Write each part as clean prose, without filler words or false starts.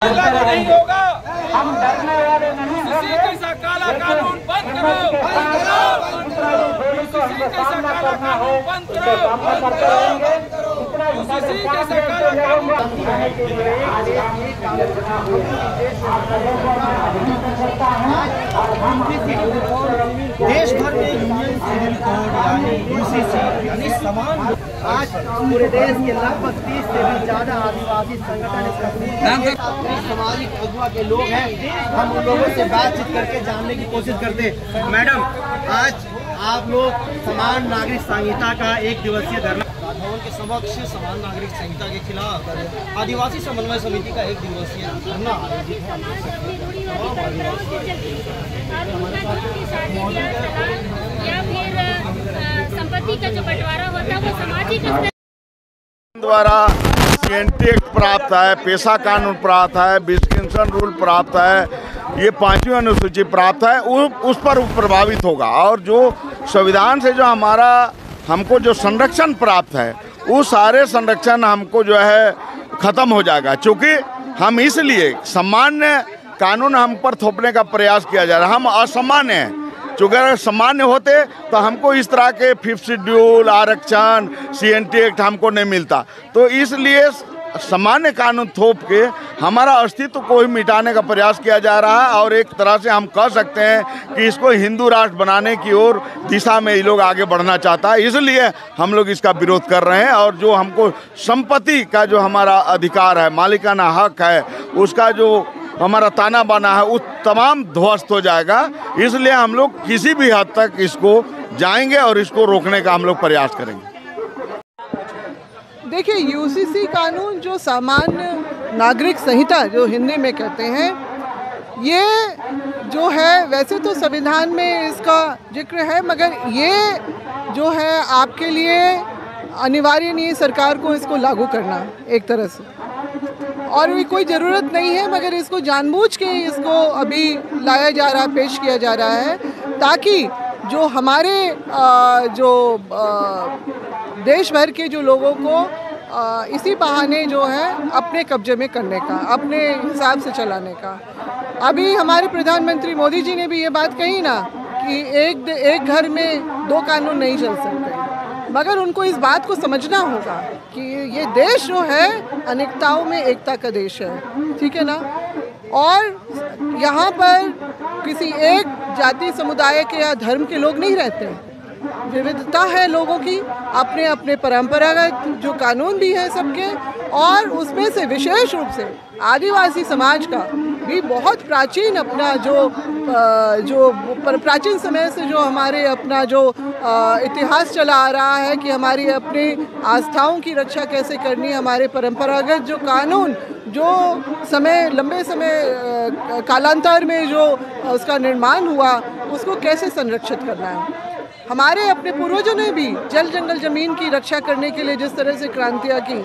लागू नहीं होगा। हम डरने वाले नहीं हैं। किसी कैसा काला कानून बंद करो, बंद करो, बंद करो। किसी कैसा काला कानून बंद करो, बंद करो। किसी कैसा काला कानून देश भर में यूनियन सिविल कोड यानी यूसीसी यानी समान आज पूरे देश के लगभग 30 से भी ज्यादा आदिवासी संगठन सामाजिक अगुवा के लोग हैं। हम उन लोगों से बातचीत करके जानने की कोशिश करते हैं। मैडम, आज आप लोग समान नागरिक संहिता का 1 दिवसीय धरना राजभवन के समक्ष समान नागरिक संहिता के खिलाफ आदिवासी समन्वय समिति का 1 दिवसीय धरना आयोजित है। संपत्ति का जो बंटवारा होता है वो सामाजिक द्वारा सीएनटी एक्ट प्राप्त है, पेशा कानून प्राप्त है, विस्कन्सन रूल प्राप्त है, ये 5वीं अनुसूची प्राप्त है, उस पर प्रभावित होगा। और जो संविधान से जो हमको जो संरक्षण प्राप्त है वो सारे संरक्षण हमको जो है खत्म हो जाएगा। क्योंकि हम इसलिए सामान्य कानून हम पर थोपने का प्रयास किया जा रहा है। हम असामान्य हैं। क्योंकि अगर सामान्य होते तो हमको इस तरह के 5th शेड्यूल, आरक्षण, सीएनटी एक्ट हमको नहीं मिलता। तो इसलिए सामान्य कानून थोप के हमारा अस्तित्व को ही मिटाने का प्रयास किया जा रहा है। और एक तरह से हम कह सकते हैं कि इसको हिंदू राष्ट्र बनाने की ओर दिशा में ये लोग आगे बढ़ना चाहता है। इसलिए हम लोग इसका विरोध कर रहे हैं। और जो हमको संपत्ति का जो हमारा अधिकार है, मालिकाना हक है, उसका जो हमारा ताना बाना है, वो तमाम ध्वस्त हो जाएगा। इसलिए हम लोग किसी भी हद तक इसको जाएंगे और इसको रोकने का हम लोग प्रयास करेंगे। देखिए, यूसीसी कानून जो सामान्य नागरिक संहिता जो हिंदी में कहते हैं, ये जो है वैसे तो संविधान में इसका जिक्र है, मगर ये जो है आपके लिए अनिवार्य नहीं है सरकार को इसको लागू करना एक तरह से। और भी कोई ज़रूरत नहीं है, मगर इसको जानबूझ के इसको अभी लाया जा रहा, पेश किया जा रहा है, ताकि जो हमारे देश भर के जो लोगों को इसी बहाने जो है अपने कब्जे में करने का, अपने हिसाब से चलाने का। अभी हमारे प्रधानमंत्री मोदी जी ने भी ये बात कही ना कि एक घर में 2 कानून नहीं चल सकते। मगर उनको इस बात को समझना होगा कि ये देश जो है अनेकताओं में एकता का देश है, ठीक है ना। और यहाँ पर किसी एक जाति, समुदाय के या धर्म के लोग नहीं रहते हैं। विविधता है लोगों की, अपने अपने परंपरागत जो कानून भी है सबके। और उसमें से विशेष रूप से आदिवासी समाज का भी बहुत प्राचीन अपना जो प्राचीन समय से जो हमारे अपना जो इतिहास चला आ रहा है कि हमारी अपनी आस्थाओं की रक्षा कैसे करनी, हमारे परंपरागत जो कानून जो लंबे समय कालांतर में जो उसका निर्माण हुआ, उसको कैसे संरक्षित करना है। हमारे अपने पूर्वजों ने भी जल जंगल ज़मीन की रक्षा करने के लिए जिस तरह से क्रांतियाँ की,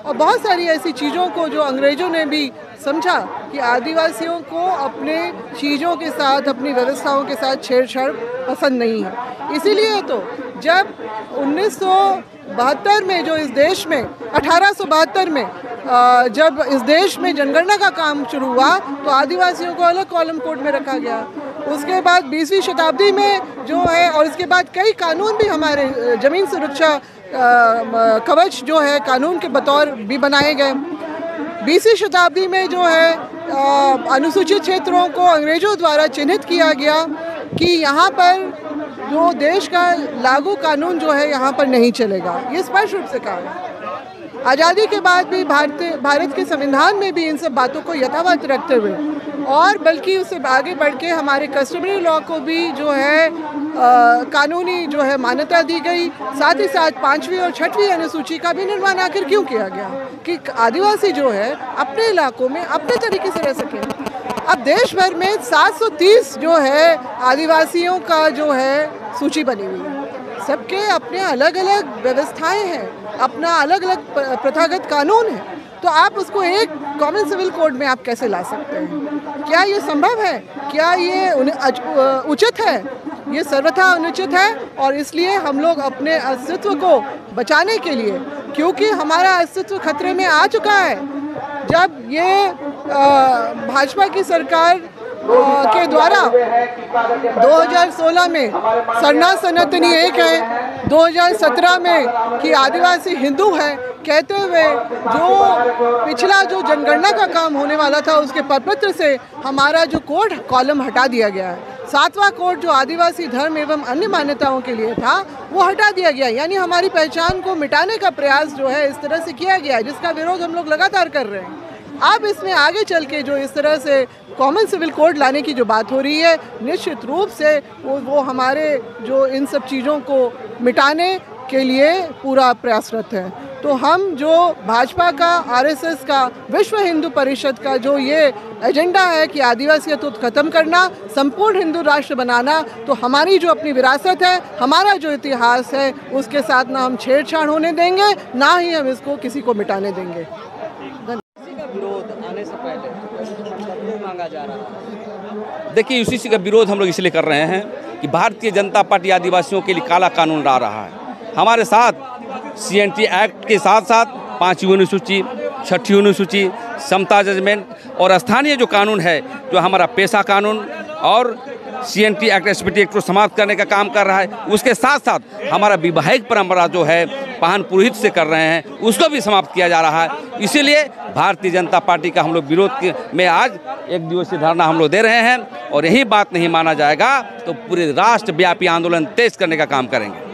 और बहुत सारी ऐसी चीज़ों को जो अंग्रेज़ों ने भी समझा कि आदिवासियों को अपने चीज़ों के साथ, अपनी व्यवस्थाओं के साथ छेड़छाड़ पसंद नहीं है। इसीलिए तो जब 1972 में जो इस देश में 1872 में जब इस देश में जनगणना का काम शुरू हुआ, तो आदिवासियों को अलग कॉलम कोड में रखा गया। उसके बाद 20वीं शताब्दी में जो है, और इसके बाद कई कानून भी हमारे ज़मीन सुरक्षा कवच जो है कानून के बतौर भी बनाए गए। 20वीं शताब्दी में जो है अनुसूचित क्षेत्रों को अंग्रेज़ों द्वारा चिन्हित किया गया कि यहाँ पर जो देश का लागू कानून जो है यहाँ पर नहीं चलेगा। ये स्पष्ट रूप से कहा। आज़ादी के बाद भी भारत के संविधान में भी इन सब बातों को यथावत रखते हुए, और बल्कि उससे आगे बढ़ के हमारे कस्टमरी लॉ को भी जो है कानूनी जो है मान्यता दी गई। साथ ही साथ 5वीं और 6वीं अनुसूची का भी निर्माण आखिर क्यों किया गया कि आदिवासी जो है अपने इलाकों में अपने तरीके से रह सके। अब देश भर में 730 जो है आदिवासियों का जो है सूची बनी हुई है। सबके अपने अलग अलग व्यवस्थाएं हैं, अपना अलग अलग प्रथागत कानून है। तो आप उसको एक कॉमन सिविल कोड में आप कैसे ला सकते हैं? क्या ये संभव है? क्या ये उचित है? ये सर्वथा अनुचित है। और इसलिए हम लोग अपने अस्तित्व को बचाने के लिए, क्योंकि हमारा अस्तित्व खतरे में आ चुका है, जब ये भाजपा की सरकार के द्वारा 2016 में सरना सनातनी एक है, 2017 में कि आदिवासी हिंदू है कहते हुए जो पिछला जो जनगणना का काम होने वाला था उसके परपत्र से हमारा जो कोड कॉलम हटा दिया गया है। 7वां कोड जो आदिवासी धर्म एवं अन्य मान्यताओं के लिए था वो हटा दिया गया, यानी हमारी पहचान को मिटाने का प्रयास जो है इस तरह से किया गया है, जिसका विरोध हम लोग लगातार कर रहे हैं। अब इसमें आगे चल के जो इस तरह से कॉमन सिविल कोड लाने की जो बात हो रही है, निश्चित रूप से वो हमारे जो इन सब चीज़ों को मिटाने के लिए पूरा प्रयासरत है। तो हम जो भाजपा का, आरएसएस का, विश्व हिंदू परिषद का जो ये एजेंडा है कि आदिवासियत को खत्म करना, संपूर्ण हिंदू राष्ट्र बनाना, तो हमारी जो अपनी विरासत है, हमारा जो इतिहास है, उसके साथ ना हम छेड़छाड़ होने देंगे, ना ही हम इसको किसी को मिटाने देंगे। विरोध आने से पहले मांगा जा रहा है। देखिए, यूसीसी का विरोध हम लोग इसलिए कर रहे हैं कि भारतीय जनता पार्टी आदिवासियों के लिए काला कानून ला रहा है। हमारे साथ CNT एक्ट के साथ साथ 5वीं अनुसूची, 6ठी अनुसूची, समता जजमेंट और स्थानीय जो कानून है, जो हमारा पेशा कानून और CNT एक्ट, SPT एक्ट को समाप्त करने का काम कर रहा है। उसके साथ साथ हमारा वैवाहिक परंपरा जो है पाहन पुरोहित से कर रहे हैं, उसको भी समाप्त किया जा रहा है। इसीलिए भारतीय जनता पार्टी का हम लोग विरोध में आज 1 दिवसीय धरना हम लोग दे रहे हैं और यही बात नहीं माना जाएगा तो पूरे राष्ट्रव्यापी आंदोलन तेज करने का काम करेंगे।